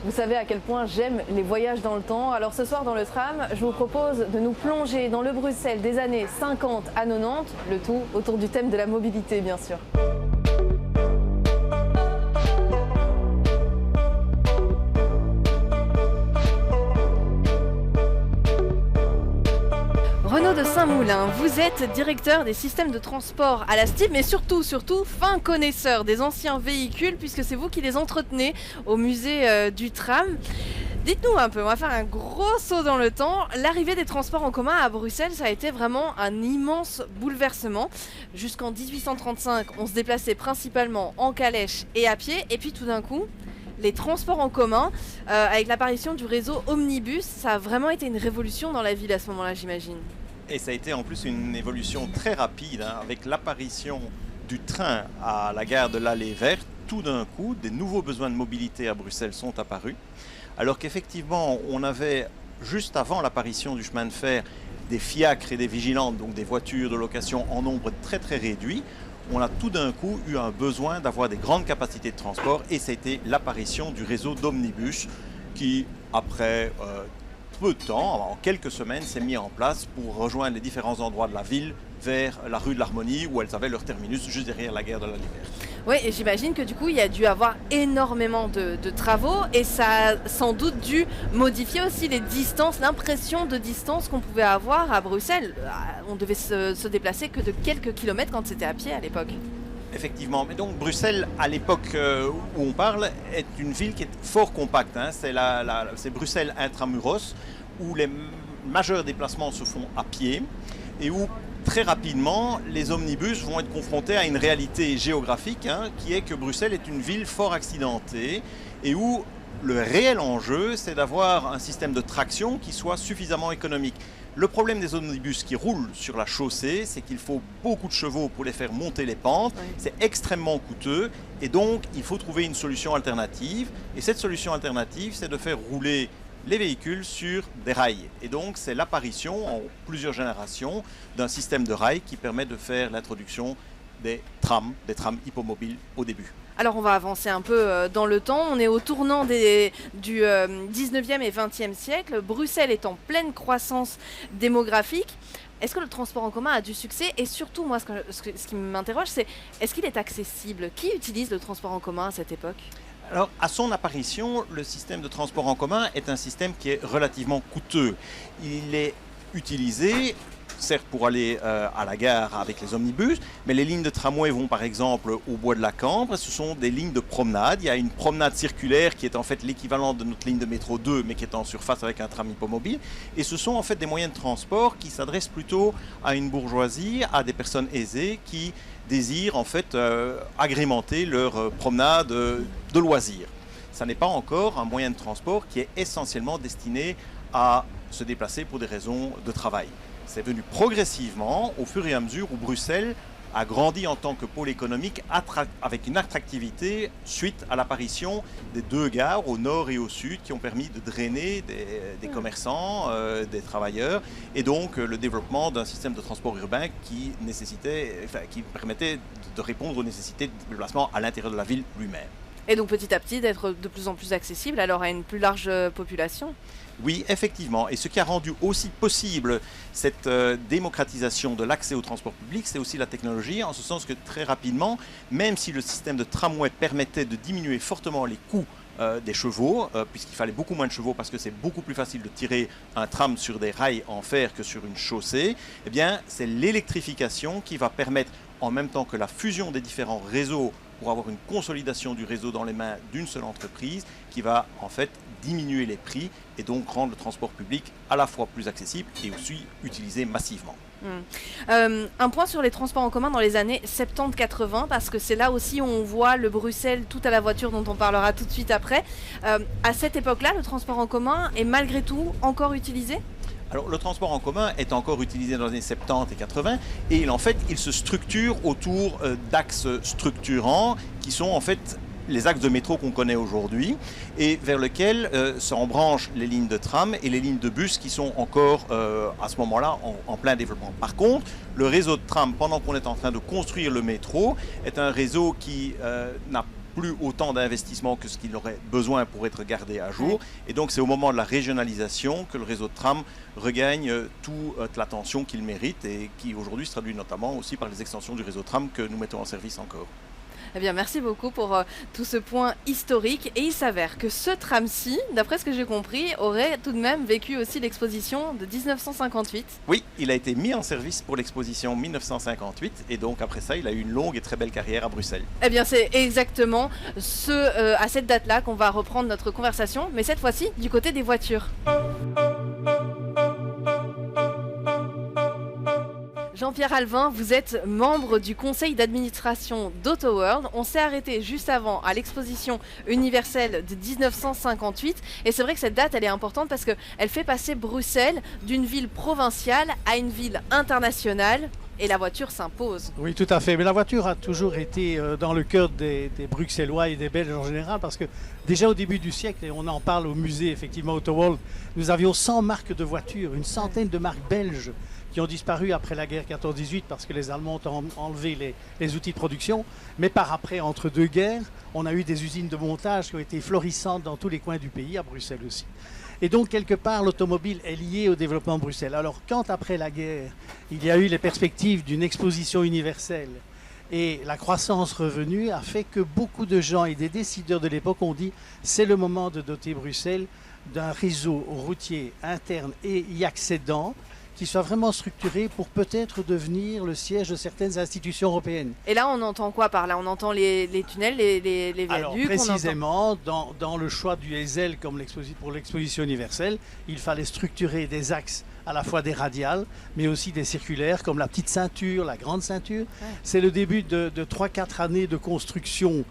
Vous savez à quel point j'aime les voyages dans le temps. Alors ce soir dans le tram, je vous propose de nous plonger dans le Bruxelles des années 50 à 90, le tout autour du thème de la mobilité bien sûr. Renaud de Saint-Moulin, vous êtes directeur des systèmes de transport à la STIB, mais surtout, fin connaisseur des anciens véhicules, puisque c'est vous qui les entretenez au musée du tram. Dites-nous un peu, on va faire un gros saut dans le temps. L'arrivée des transports en commun à Bruxelles, ça a été vraiment un immense bouleversement. Jusqu'en 1835, on se déplaçait principalement en calèche et à pied, et puis tout d'un coup, les transports en commun, avec l'apparition du réseau Omnibus, ça a vraiment été une révolution dans la ville à ce moment-là, j'imagine. Et ça a été en plus une évolution très rapide, hein, avec l'apparition du train à la gare de l'Allée Verte. Tout d'un coup, des nouveaux besoins de mobilité à Bruxelles sont apparus. Alors qu'effectivement, on avait, juste avant l'apparition du chemin de fer, des fiacres et des vigilantes, donc des voitures de location en nombre très très réduit. On a tout d'un coup eu un besoin d'avoir des grandes capacités de transport et ça a été l'apparition du réseau d'omnibus qui, après peu de temps, en quelques semaines, s'est mis en place pour rejoindre les différents endroits de la ville vers la rue de l'Harmonie où elles avaient leur terminus juste derrière la gare de l'Allée Verte. Oui, et j'imagine que du coup, il y a dû avoir énormément de travaux et ça a sans doute dû modifier aussi les distances, l'impression de distance qu'on pouvait avoir à Bruxelles. On devait se déplacer que de quelques kilomètres quand c'était à pied à l'époque. Effectivement, mais donc Bruxelles, à l'époque où on parle, est une ville qui est fort compacte. Hein. C'est Bruxelles intramuros, où les majeurs déplacements se font à pied et où très rapidement les omnibus vont être confrontés à une réalité géographique, hein, qui est que Bruxelles est une ville fort accidentée et où le réel enjeu, c'est d'avoir un système de traction qui soit suffisamment économique. Le problème des omnibus qui roulent sur la chaussée, c'est qu'il faut beaucoup de chevaux pour les faire monter les pentes. Oui. C'est extrêmement coûteux et donc il faut trouver une solution alternative. Et cette solution alternative, c'est de faire rouler les véhicules sur des rails. Et donc c'est l'apparition en plusieurs générations d'un système de rails qui permet de faire l'introduction des trams hippomobiles au début. Alors on va avancer un peu dans le temps, on est au tournant du 19e et 20e siècle, Bruxelles est en pleine croissance démographique. Est-ce que le transport en commun a du succès? Et surtout, moi, ce qui m'interroge, c'est est-ce qu'il est accessible? Qui utilise le transport en commun à cette époque? Alors, à son apparition, le système de transport en commun est un système qui est relativement coûteux. Il est utilisé certes pour aller à la gare avec les omnibus, mais les lignes de tramway vont par exemple au bois de la Cambre. Ce sont des lignes de promenade. Il y a une promenade circulaire qui est en fait l'équivalent de notre ligne de métro 2, mais qui est en surface avec un tram hippomobile. Et ce sont en fait des moyens de transport qui s'adressent plutôt à une bourgeoisie, à des personnes aisées qui désirent en fait agrémenter leur promenade de loisirs. Ça n'est pas encore un moyen de transport qui est essentiellement destiné à se déplacer pour des raisons de travail. C'est venu progressivement au fur et à mesure où Bruxelles a grandi en tant que pôle économique avec une attractivité suite à l'apparition des deux gares au nord et au sud qui ont permis de drainer des commerçants, des travailleurs et donc le développement d'un système de transport urbain qui permettait de répondre aux nécessités de déplacement à l'intérieur de la ville lui-même. Et donc petit à petit d'être de plus en plus accessible alors à une plus large population. Oui, effectivement. Et ce qui a rendu aussi possible cette démocratisation de l'accès au transport public, c'est aussi la technologie, en ce sens que très rapidement, même si le système de tramway permettait de diminuer fortement les coûts des chevaux, puisqu'il fallait beaucoup moins de chevaux parce que c'est beaucoup plus facile de tirer un tram sur des rails en fer que sur une chaussée, eh bien c'est l'électrification qui va permettre, en même temps que la fusion des différents réseaux pour avoir une consolidation du réseau dans les mains d'une seule entreprise qui va en fait diminuer les prix et donc rendre le transport public à la fois plus accessible et aussi utilisé massivement. Un point sur les transports en commun dans les années 70-80 parce que c'est là aussi où on voit le Bruxelles tout à la voiture dont on parlera tout de suite après. À cette époque-là, le transport en commun est malgré tout encore utilisé ? Alors, le transport en commun est encore utilisé dans les années 70 et 80 et en fait, il se structure autour d'axes structurants qui sont en fait les axes de métro qu'on connaît aujourd'hui et vers lesquels s'embranchent les lignes de tram et les lignes de bus qui sont encore à ce moment-là en plein développement. Par contre, le réseau de tram, pendant qu'on est en train de construire le métro, est un réseau qui n'a plus autant d'investissement que ce qu'il aurait besoin pour être gardé à jour. Et donc c'est au moment de la régionalisation que le réseau de tram regagne toute l'attention qu'il mérite et qui aujourd'hui se traduit notamment aussi par les extensions du réseau de tram que nous mettons en service encore. Eh bien, merci beaucoup pour tout ce point historique. Et il s'avère que ce tram-ci, d'après ce que j'ai compris, aurait tout de même vécu aussi l'exposition de 1958. Oui, il a été mis en service pour l'exposition 1958 et donc après ça, il a eu une longue et très belle carrière à Bruxelles. Eh bien, c'est exactement à cette date-là qu'on va reprendre notre conversation, mais cette fois-ci du côté des voitures. Jean-Pierre Alvin, vous êtes membre du conseil d'administration d'AutoWorld. On s'est arrêté juste avant à l'exposition universelle de 1958 et c'est vrai que cette date elle est importante parce qu'elle fait passer Bruxelles d'une ville provinciale à une ville internationale et la voiture s'impose. Oui, tout à fait. Mais la voiture a toujours été dans le cœur des Bruxellois et des Belges en général parce que déjà au début du siècle, et on en parle au musée effectivement AutoWorld, nous avions 100 marques de voitures, une centaine de marques belges qui ont disparu après la guerre 14-18 parce que les Allemands ont enlevé les outils de production. Mais par après, entre deux guerres, on a eu des usines de montage qui ont été florissantes dans tous les coins du pays, à Bruxelles aussi. Et donc, quelque part, l'automobile est liée au développement de Bruxelles. Alors, quand après la guerre, il y a eu les perspectives d'une exposition universelle et la croissance revenue a fait que beaucoup de gens et des décideurs de l'époque ont dit c'est le moment de doter Bruxelles d'un réseau routier interne et y accédant qui soit vraiment structuré pour peut-être devenir le siège de certaines institutions européennes. Et là, on entend quoi par là? On entend les tunnels, les viaducs? Alors, précisément, dans le choix du Ezel comme pour l'exposition universelle, il fallait structurer des axes à la fois des radiales, mais aussi des circulaires, comme la petite ceinture, la grande ceinture. Ouais. C'est le début de 3-4 années de construction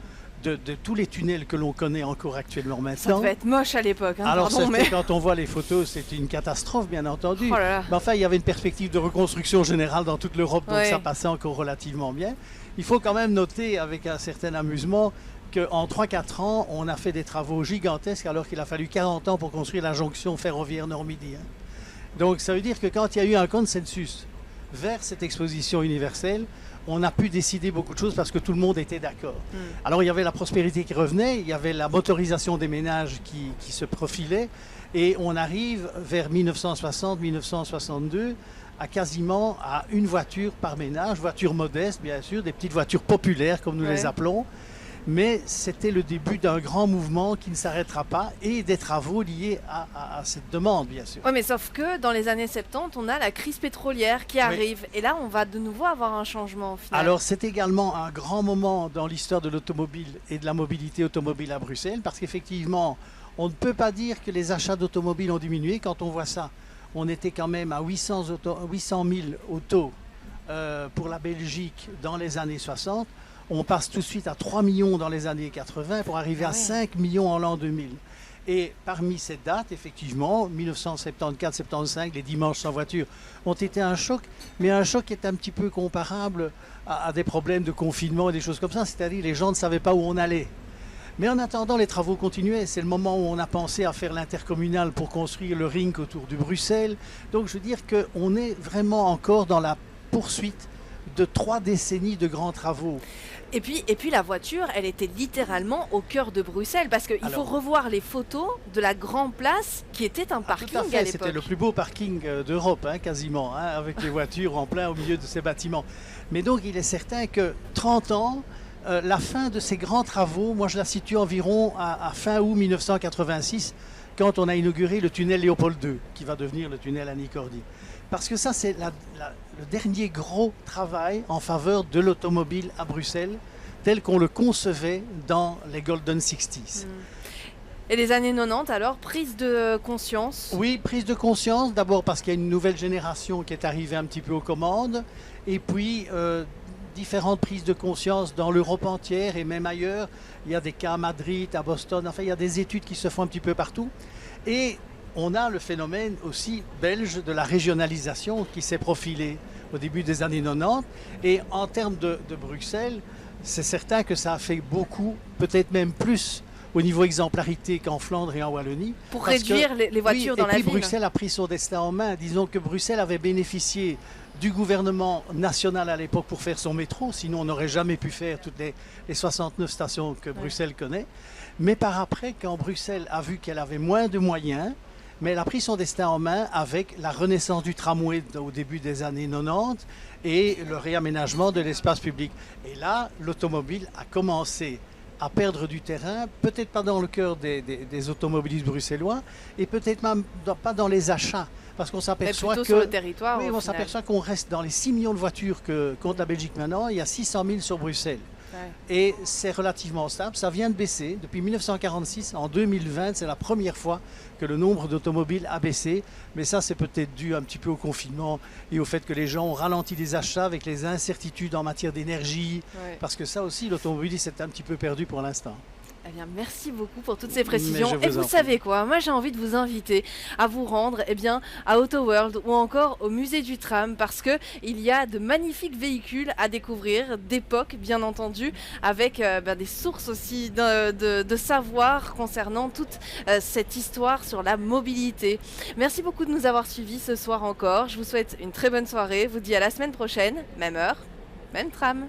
de tous les tunnels que l'on connaît encore actuellement maintenant. Ça devait être moche à l'époque. Hein, alors quand on voit les photos, c'était une catastrophe bien entendu. Oh là là. Mais enfin, il y avait une perspective de reconstruction générale dans toute l'Europe, donc ça passait encore relativement bien. Il faut quand même noter avec un certain amusement qu'en 3-4 ans, on a fait des travaux gigantesques alors qu'il a fallu 40 ans pour construire la jonction ferroviaire Nord-Midi. Hein. Donc ça veut dire que quand il y a eu un consensus vers cette exposition universelle, on a pu décider beaucoup de choses parce que tout le monde était d'accord. Alors il y avait la prospérité qui revenait, il y avait la motorisation des ménages qui se profilait et on arrive vers 1960-1962 à quasiment à une voiture par ménage, voiture modeste bien sûr, des petites voitures populaires comme nous les appelons. Mais c'était le début d'un grand mouvement qui ne s'arrêtera pas et des travaux liés à cette demande, bien sûr. Oui, mais sauf que dans les années 70, on a la crise pétrolière qui arrive. Et là, on va de nouveau avoir un changement au final. Alors, c'est également un grand moment dans l'histoire de l'automobile et de la mobilité automobile à Bruxelles parce qu'effectivement, on ne peut pas dire que les achats d'automobiles ont diminué. Quand on voit ça, on était quand même à 800 000 autos pour la Belgique dans les années 60. On passe tout de suite à 3 millions dans les années 80 pour arriver à 5 millions en l'an 2000. Et parmi ces dates, effectivement, 1974-75, les dimanches sans voiture ont été un choc, mais un choc qui est un petit peu comparable à des problèmes de confinement et des choses comme ça, c'est-à-dire les gens ne savaient pas où on allait. Mais en attendant, les travaux continuaient. C'est le moment où on a pensé à faire l'intercommunal pour construire le ring autour de Bruxelles. Donc je veux dire qu'on est vraiment encore dans la poursuite de 3 décennies de grands travaux. Et puis la voiture, elle était littéralement au cœur de Bruxelles parce qu'il faut revoir les photos de la Grande Place qui était un parking à l'époque. C'était le plus beau parking d'Europe, quasiment, avec les voitures en plein au milieu de ces bâtiments. Mais donc il est certain que 30 ans, la fin de ces grands travaux, moi je la situe environ à fin août 1986, quand on a inauguré le tunnel Léopold II, qui va devenir le tunnel Annie Cordy. Parce que ça, c'est le dernier gros travail en faveur de l'automobile à Bruxelles, tel qu'on le concevait dans les Golden 60s. Et les années 90, alors, prise de conscience? Oui, prise de conscience, d'abord parce qu'il y a une nouvelle génération qui est arrivée un petit peu aux commandes, et puis différentes prises de conscience dans l'Europe entière et même ailleurs. Il y a des cas à Madrid, à Boston, enfin il y a des études qui se font un petit peu partout. Et on a le phénomène aussi belge de la régionalisation qui s'est profilé au début des années 90. Et en termes de Bruxelles, c'est certain que ça a fait beaucoup, peut-être même plus, au niveau exemplarité qu'en Flandre et en Wallonie. Pour réduire les voitures dans la ville. Et puis ville. Bruxelles a pris son destin en main. Disons que Bruxelles avait bénéficié du gouvernement national à l'époque pour faire son métro, sinon on n'aurait jamais pu faire toutes les 69 stations que Bruxelles connaît. Mais par après, quand Bruxelles a vu qu'elle avait moins de moyens, mais elle a pris son destin en main avec la renaissance du tramway au début des années 90 et le réaménagement de l'espace public. Et là, l'automobile a commencé à perdre du terrain, peut-être pas dans le cœur des automobilistes bruxellois et peut-être même pas dans les achats. Parce qu'on s'aperçoit sur le territoire. Oui, on s'aperçoit qu'on reste dans les 6 millions de voitures que compte la Belgique maintenant. Il y a 600 000 sur Bruxelles. Ouais. Et c'est relativement stable. Ça vient de baisser. Depuis 1946, en 2020, c'est la première fois que le nombre d'automobiles a baissé. Mais ça, c'est peut-être dû un petit peu au confinement et au fait que les gens ont ralenti les achats avec les incertitudes en matière d'énergie. Ouais. Parce que ça aussi, l'automobiliste est un petit peu perdu pour l'instant. Eh bien, merci beaucoup pour toutes ces précisions. Et vous savez quoi, moi j'ai envie de vous inviter à vous rendre à Autoworld ou encore au musée du tram parce qu'il y a de magnifiques véhicules à découvrir, d'époque bien entendu, avec des sources aussi de savoir concernant toute cette histoire sur la mobilité. Merci beaucoup de nous avoir suivis ce soir encore. Je vous souhaite une très bonne soirée. Je vous dis à la semaine prochaine, même heure, même tram.